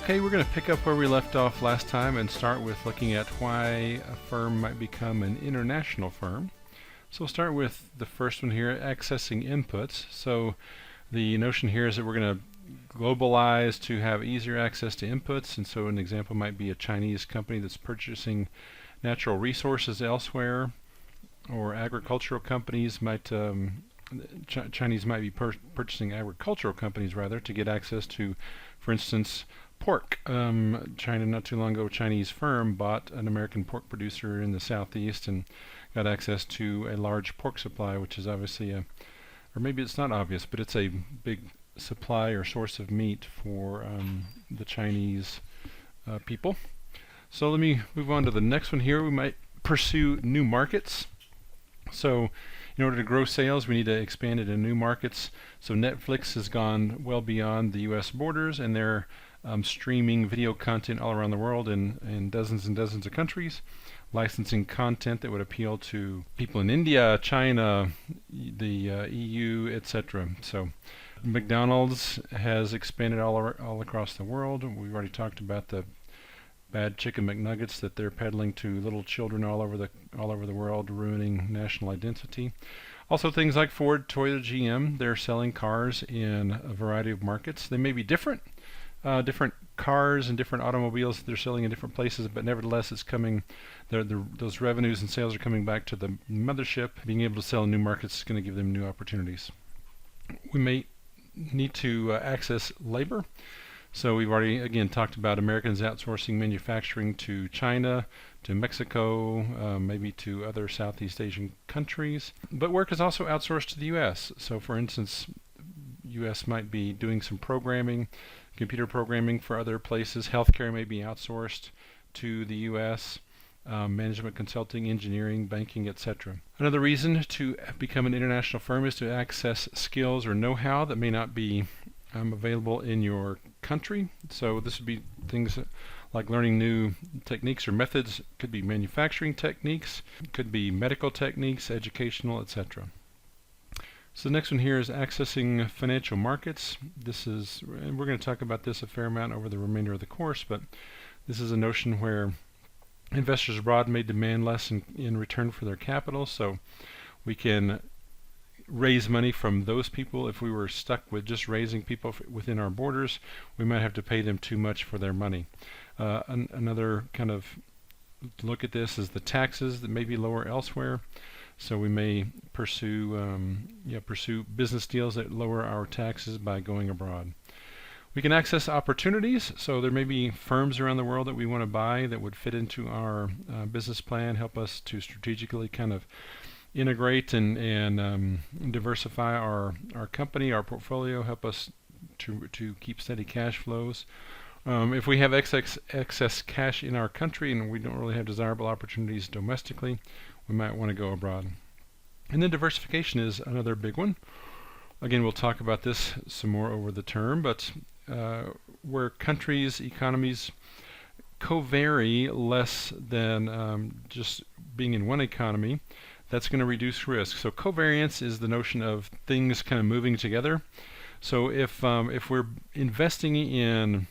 Okay, we're going to pick up where we left off last time and start with looking at why a firm might become an international firm. So we'll start with the first one here, accessing inputs. So the notion here is that we're going to globalize to have easier access to inputs, and so an example might be a Chinese company that's purchasing natural resources elsewhere, or agricultural companies might Chinese might be purchasing agricultural companies rather to get access to, for instance, pork. China, not too long ago, a Chinese firm bought an American pork producer in the southeast and got access to a large pork supply, which is obviously or maybe it's not obvious, but it's a big supply or source of meat for the Chinese people. So let me move on to the next one here. We might pursue new markets. So in order to grow sales, we need to expand it in new markets. So Netflix has gone well beyond the U.S. borders, and they're streaming video content all around the world in dozens and dozens of countries, licensing content that would appeal to people in India, China, the EU, etc. So McDonald's has expanded all across the world. We've already talked about the bad chicken McNuggets that they're peddling to little children all over the world, ruining national identity. Also things like Ford, Toyota, GM, they're selling cars in a variety of markets. They may be different cars and different automobiles that they're selling in different places, but nevertheless it's coming, those revenues and sales are coming back to the mothership. Being able to sell in new markets is going to give them new opportunities. We may need to access labor. So we've already, again, talked about Americans outsourcing manufacturing to China, to Mexico, maybe to other Southeast Asian countries. But work is also outsourced to the U.S. So for instance, U.S. might be doing some programming, computer programming for other places. Healthcare may be outsourced to the U.S., management consulting, engineering, banking, etc. Another reason to become an international firm is to access skills or know-how that may not be available in your country. So this would be things like learning new techniques or methods. Could be manufacturing techniques, could be medical techniques, educational, etc. So the next one here is accessing financial markets. And we're going to talk about this a fair amount over the remainder of the course, but this is a notion where investors abroad may demand less in return for their capital, so we can raise money from those people. If we were stuck with just raising people within our borders, we might have to pay them too much for their money. Another kind of look at this is the taxes that may be lower elsewhere. So we may pursue business deals that lower our taxes by going abroad. We can access opportunities. So there may be firms around the world that we want to buy that would fit into our business plan, help us to strategically kind of integrate and diversify our company, our portfolio, help us to keep steady cash flows. If we have excess cash in our country and we don't really have desirable opportunities domestically, we might want to go abroad. And then diversification is another big one. Again, we'll talk about this some more over the term, but where countries, economies co-vary less than just being in one economy, that's going to reduce risk. So covariance is the notion of things kind of moving together. So if we're investing in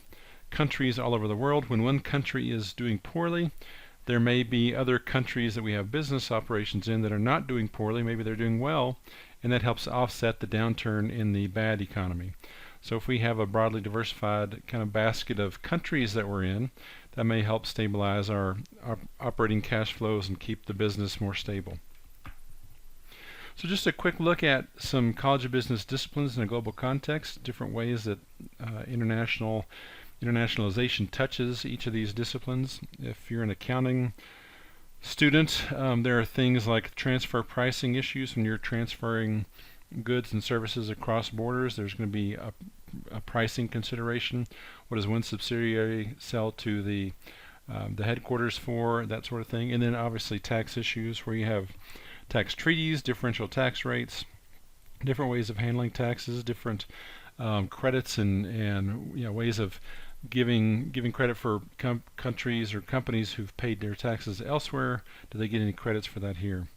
countries all over the world, when one country is doing poorly, there may be other countries that we have business operations in that are not doing poorly. Maybe they're doing well, and that helps offset the downturn in the bad economy. So if we have a broadly diversified kind of basket of countries that we're in, that may help stabilize our operating cash flows and keep the business more stable. So just a quick look at some College of Business disciplines in a global context, different ways that internationalization touches each of these disciplines. If you're an accounting student, there are things like transfer pricing issues. When you're transferring goods and services across borders, there's going to be a pricing consideration. What does one subsidiary sell to the headquarters for, that sort of thing. And then obviously tax issues where you have tax treaties, differential tax rates, different ways of handling taxes, different credits and ways of giving credit for countries or companies who've paid their taxes elsewhere. Do they get any credits for that here?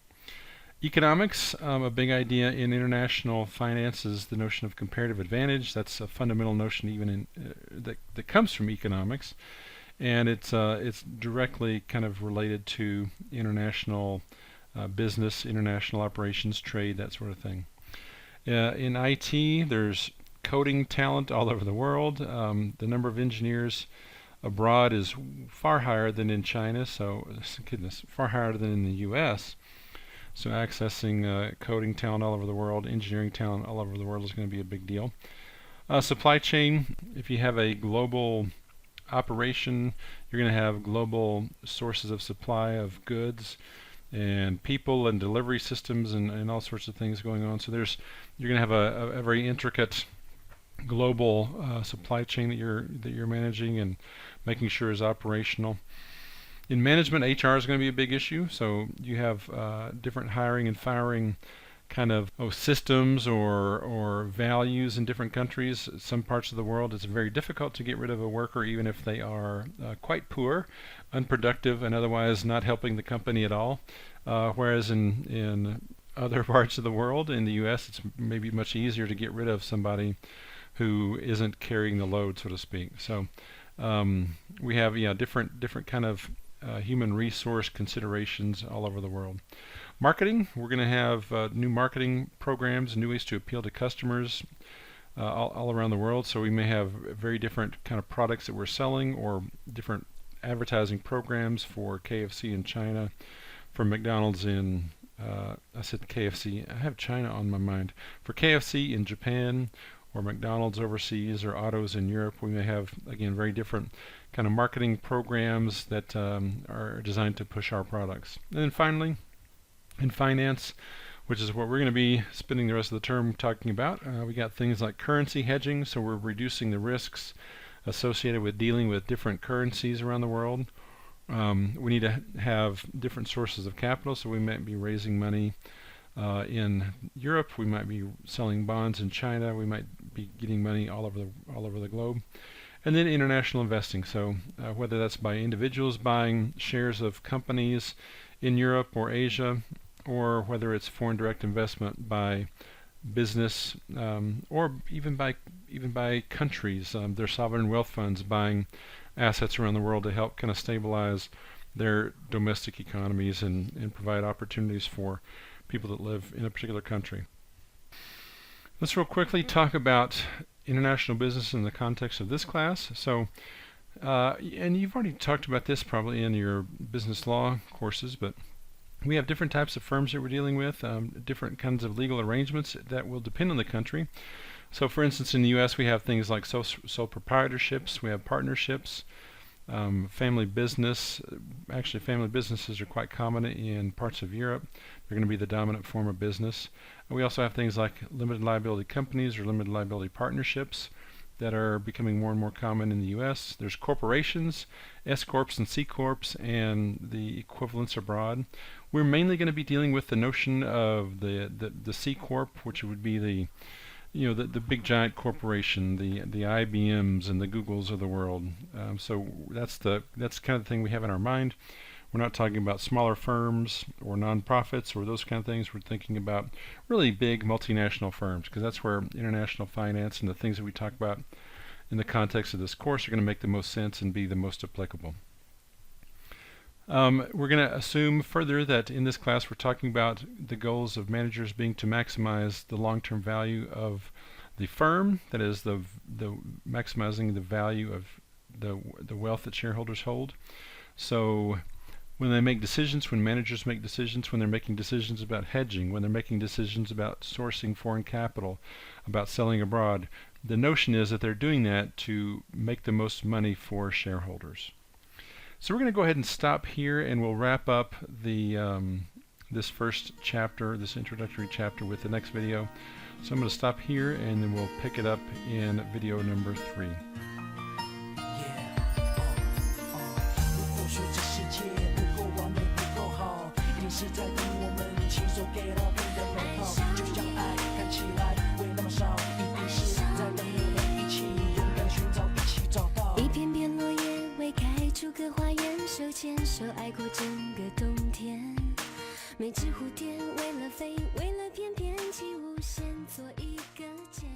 Economics, a big idea in international finance is the notion of comparative advantage. That's a fundamental notion even in that comes from economics, and it's directly kind of related to international business, international operations, trade, that sort of thing. In IT, there's coding talent all over the world. The number of engineers abroad is far higher than in China, so goodness, far higher than in the U.S. So accessing coding talent all over the world, engineering talent all over the world is going to be a big deal. Supply chain, if you have a global operation, you're going to have global sources of supply of goods and people and delivery systems and all sorts of things going on. So you're going to have a very intricate global supply chain that you're managing and making sure is operational. In management, HR is going to be a big issue. So you have different hiring and firing kind of systems or values in different countries. Some parts of the world, it's very difficult to get rid of a worker even if they are quite poor, unproductive, and otherwise not helping the company at all. Whereas in other parts of the world, in the U.S., it's maybe much easier to get rid of somebody who isn't carrying the load, so to speak. So we have different kind of human resource considerations all over the world. Marketing, we're going to have new marketing programs, new ways to appeal to customers all around the world. So we may have very different kind of products that we're selling, or different advertising programs for KFC in China, for McDonald's in I said KFC, I have China on my mind. For KFC in Japan, or McDonald's overseas, or Autos in Europe, we may have, again, very different kind of marketing programs that are designed to push our products. And then finally, in finance, which is what we're going to be spending the rest of the term talking about, we got things like currency hedging, so we're reducing the risks associated with dealing with different currencies around the world. We need to have different sources of capital, so we might be raising money in Europe, we might be selling bonds in China, we might be getting money all over the globe. And then international investing, so whether that's by individuals buying shares of companies in Europe or Asia, or whether it's foreign direct investment by business, or even by countries, their sovereign wealth funds buying assets around the world to help kind of stabilize their domestic economies and provide opportunities for people that live in a particular country. Let's real quickly talk about international business in the context of this class. So, and you've already talked about this probably in your business law courses, but we have different types of firms that we're dealing with, different kinds of legal arrangements that will depend on the country. So for instance, in the U.S. we have things like sole proprietorships, we have partnerships, family business. Actually, family businesses are quite common in parts of Europe. They're going to be the dominant form of business. And we also have things like limited liability companies or limited liability partnerships that are becoming more and more common in the U.S. There's corporations, S corps and C corps, and the equivalents abroad. We're mainly going to be dealing with the notion of the C corp, which would be the big giant corporation, the IBMs and the Googles of the world. So that's kind of the thing we have in our mind. We're not talking about smaller firms or nonprofits or those kind of things. We're thinking about really big multinational firms, because that's where international finance and the things that we talk about in the context of this course are going to make the most sense and be the most applicable. We're going to assume further that in this class we're talking about the goals of managers being to maximize the long-term value of the firm, that is, the maximizing the value of the wealth that shareholders hold. So when they make decisions, when managers make decisions, when they're making decisions about hedging, when they're making decisions about sourcing foreign capital, about selling abroad, the notion is that they're doing that to make the most money for shareholders. So we're going to go ahead and stop here, and we'll wrap up this first chapter, this introductory chapter, with the next video. So I'm going to stop here, and then we'll pick it up in video number 3.牵手爱过整个冬天，每只蝴蝶为了飞，为了翩翩起舞，先做一个茧。